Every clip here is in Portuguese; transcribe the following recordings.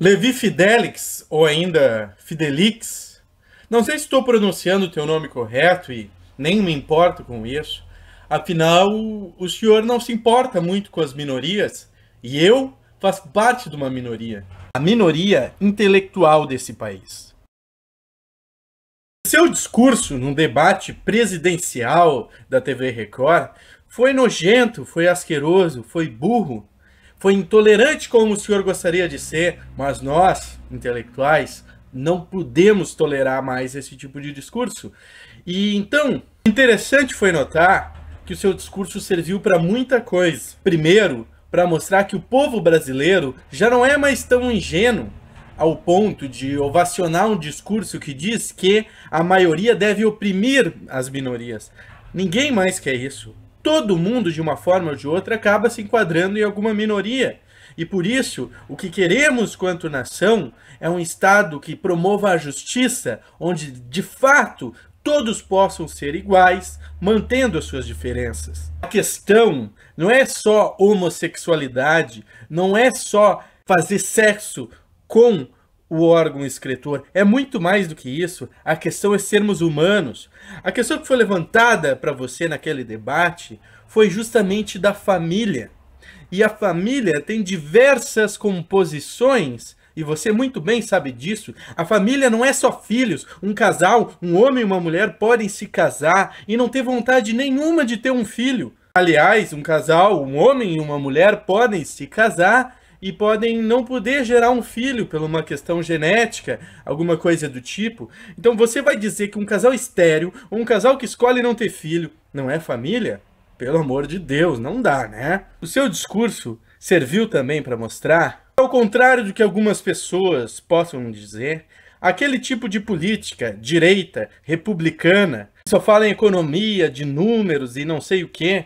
Levi Fidelix, ou ainda Fidelix, não sei se estou pronunciando o teu nome correto e nem me importo com isso. Afinal, o senhor não se importa muito com as minorias e eu faço parte de uma minoria. A minoria intelectual desse país. Seu discurso num debate presidencial da TV Record foi nojento, foi asqueroso, foi burro. Foi intolerante como o senhor gostaria de ser, mas nós, intelectuais, não podemos tolerar mais esse tipo de discurso. E então, interessante foi notar que o seu discurso serviu para muita coisa. Primeiro, para mostrar que o povo brasileiro já não é mais tão ingênuo ao ponto de ovacionar um discurso que diz que a maioria deve oprimir as minorias. Ninguém mais quer isso. Todo mundo, de uma forma ou de outra, acaba se enquadrando em alguma minoria. E por isso, o que queremos quanto nação é um Estado que promova a justiça, onde, de fato, todos possam ser iguais, mantendo as suas diferenças. A questão não é só homossexualidade, não é só fazer sexo com o órgão excretor. É muito mais do que isso. A questão é sermos humanos. A questão que foi levantada para você naquele debate foi justamente da família. E a família tem diversas composições, e você muito bem sabe disso. A família não é só filhos. Um casal, um homem e uma mulher podem se casar e não ter vontade nenhuma de ter um filho. Aliás, um casal, um homem e uma mulher podem se casar e podem não poder gerar um filho por uma questão genética, alguma coisa do tipo. Então você vai dizer que um casal estéril, ou um casal que escolhe não ter filho, não é família? Pelo amor de Deus, não dá, né? O seu discurso serviu também para mostrar, ao contrário do que algumas pessoas possam dizer, aquele tipo de política, direita, republicana, que só fala em economia, de números e não sei o quê,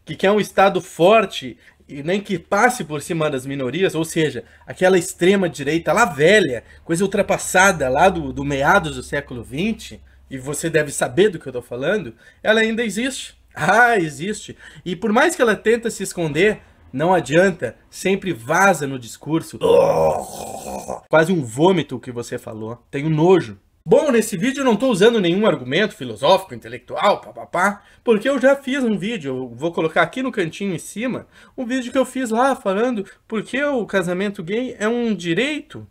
que quer um Estado forte e nem que passe por cima das minorias, ou seja, aquela extrema-direita lá velha, coisa ultrapassada lá do meados do século XX, e você deve saber do que eu estou falando, ela ainda existe. Ah, existe. E por mais que ela tenta se esconder, não adianta, sempre vaza no discurso. Quase um vômito o que você falou. Tenho nojo. Bom, nesse vídeo eu não estou usando nenhum argumento filosófico, intelectual, papapá, porque eu já fiz um vídeo, eu vou colocar aqui no cantinho em cima, um vídeo que eu fiz lá falando porque o casamento gay é um direito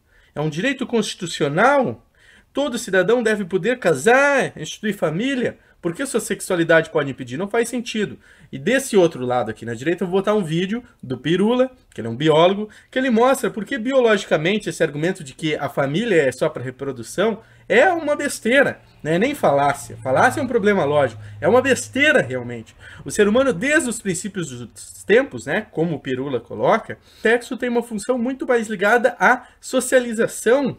constitucional, todo cidadão deve poder casar, instituir família, porque sua sexualidade pode impedir, não faz sentido. E desse outro lado aqui na direita eu vou botar um vídeo do Pirula, que ele é um biólogo, que ele mostra porque biologicamente esse argumento de que a família é só para reprodução é uma besteira, né? Nem falácia. Falácia é um problema lógico, é uma besteira realmente. O ser humano, desde os princípios dos tempos, né, como o Pirula coloca, o sexo tem uma função muito mais ligada à socialização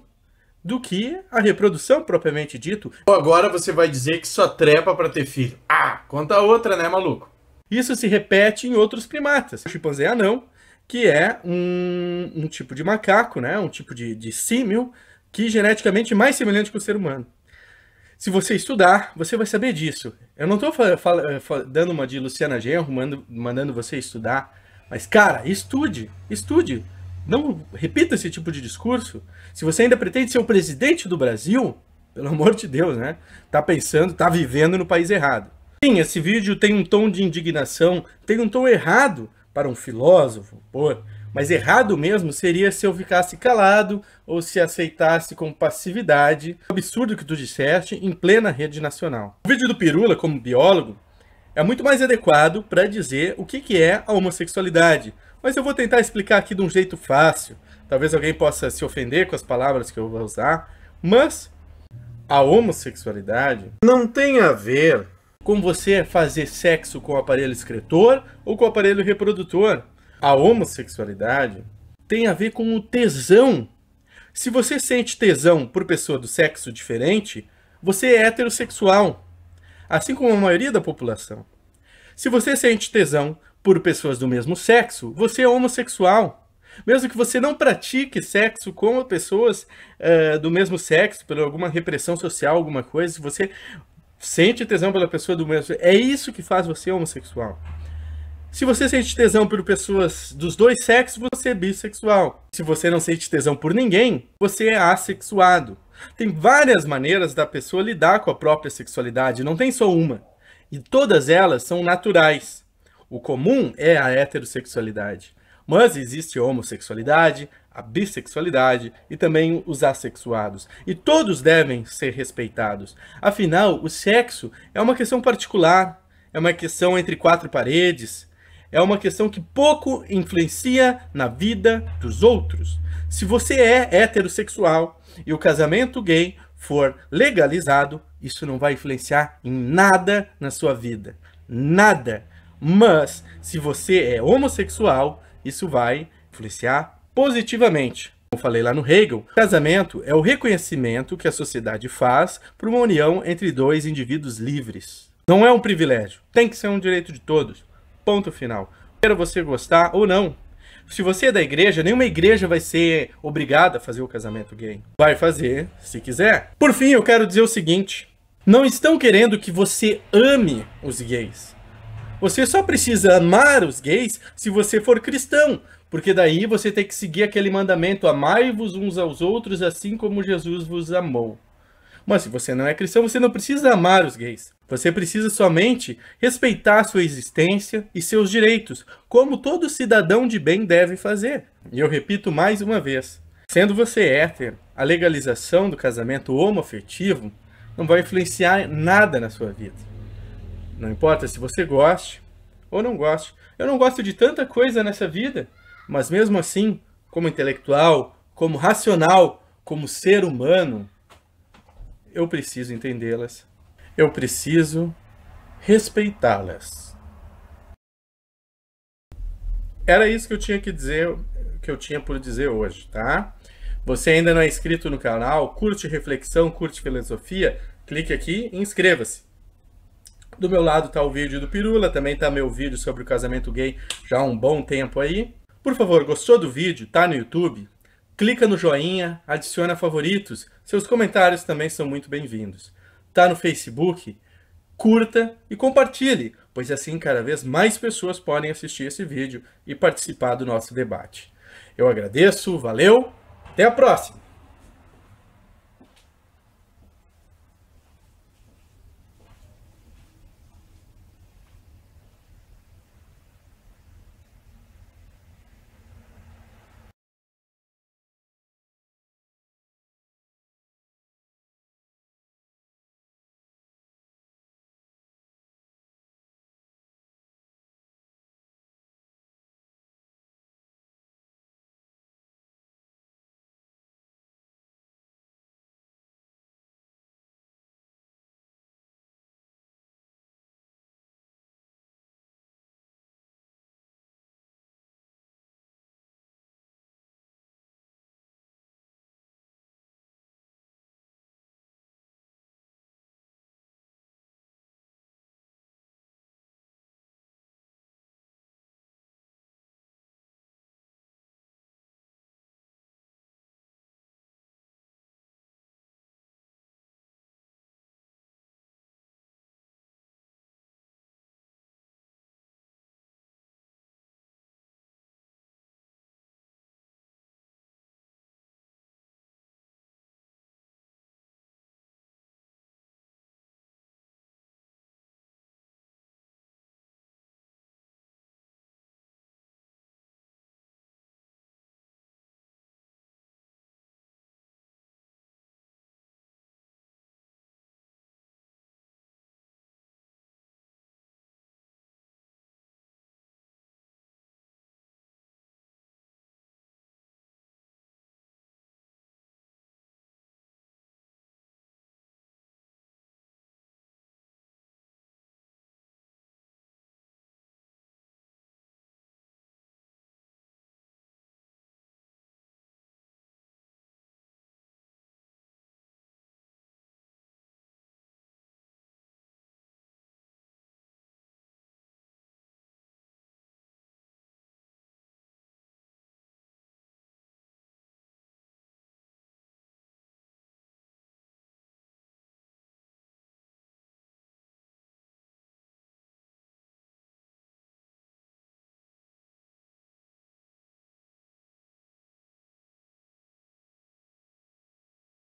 do que a reprodução propriamente dito. Agora você vai dizer que só trepa para ter filho. Ah, conta outra, né, maluco? Isso se repete em outros primatas. O chimpanzé anão, que é um tipo de macaco, né, um tipo de símio, que geneticamente é mais semelhante com o ser humano. Se você estudar, você vai saber disso. Eu não estou dando uma de Luciana Genro, mandando você estudar, mas, cara, estude. Não repita esse tipo de discurso. Se você ainda pretende ser o presidente do Brasil, pelo amor de Deus, né? Tá pensando, tá vivendo no país errado. Sim, esse vídeo tem um tom de indignação, tem um tom errado para um filósofo, pô. Mas errado mesmo seria se eu ficasse calado ou se aceitasse com passividade o absurdo que tu disseste em plena rede nacional. O vídeo do Pirula, como biólogo, é muito mais adequado para dizer o que é a homossexualidade. Mas eu vou tentar explicar aqui de um jeito fácil. Talvez alguém possa se ofender com as palavras que eu vou usar. Mas a homossexualidade não tem a ver com você fazer sexo com o aparelho excretor ou com o aparelho reprodutor. A homossexualidade tem a ver com o tesão. Se você sente tesão por pessoa do sexo diferente, você é heterossexual, assim como a maioria da população. Se você sente tesão por pessoas do mesmo sexo, você é homossexual. Mesmo que você não pratique sexo com pessoas do mesmo sexo, por alguma repressão social, alguma coisa, se você sente tesão pela pessoa do mesmo sexo, é isso que faz você homossexual. Se você sente tesão por pessoas dos dois sexos, você é bissexual. Se você não sente tesão por ninguém, você é assexuado. Tem várias maneiras da pessoa lidar com a própria sexualidade, não tem só uma. E todas elas são naturais. O comum é a heterossexualidade. Mas existe a homossexualidade, a bissexualidade e também os assexuados. E todos devem ser respeitados. Afinal, o sexo é uma questão particular, é uma questão entre quatro paredes, é uma questão que pouco influencia na vida dos outros. Se você é heterossexual e o casamento gay for legalizado, isso não vai influenciar em nada na sua vida. Nada. Mas, se você é homossexual, isso vai influenciar positivamente. Como falei lá no Hegel, o casamento é o reconhecimento que a sociedade faz para uma união entre dois indivíduos livres. Não é um privilégio, tem que ser um direito de todos. Ponto final. Quer você gostar ou não. Se você é da igreja, nenhuma igreja vai ser obrigada a fazer o casamento gay. Vai fazer se quiser. Por fim, eu quero dizer o seguinte. Não estão querendo que você ame os gays. Você só precisa amar os gays se você for cristão, porque daí você tem que seguir aquele mandamento: amai-vos uns aos outros assim como Jesus vos amou. Mas se você não é cristão, você não precisa amar os gays. Você precisa somente respeitar sua existência e seus direitos, como todo cidadão de bem deve fazer. E eu repito mais uma vez, sendo você hétero, a legalização do casamento homoafetivo não vai influenciar nada na sua vida. Não importa se você goste ou não goste. Eu não gosto de tanta coisa nessa vida, mas mesmo assim, como intelectual, como racional, como ser humano, eu preciso entendê-las. Eu preciso respeitá-las. Era isso que eu tinha que dizer, que eu tinha por dizer hoje, tá? Você ainda não é inscrito no canal, curte reflexão, curte filosofia, clique aqui e inscreva-se. Do meu lado está o vídeo do Pirula, também está meu vídeo sobre o casamento gay já há um bom tempo aí. Por favor, gostou do vídeo? Tá no YouTube? Clica no joinha, adiciona favoritos. Seus comentários também são muito bem-vindos. Tá no Facebook? Curta e compartilhe, pois assim cada vez mais pessoas podem assistir esse vídeo e participar do nosso debate. Eu agradeço, valeu, até a próxima!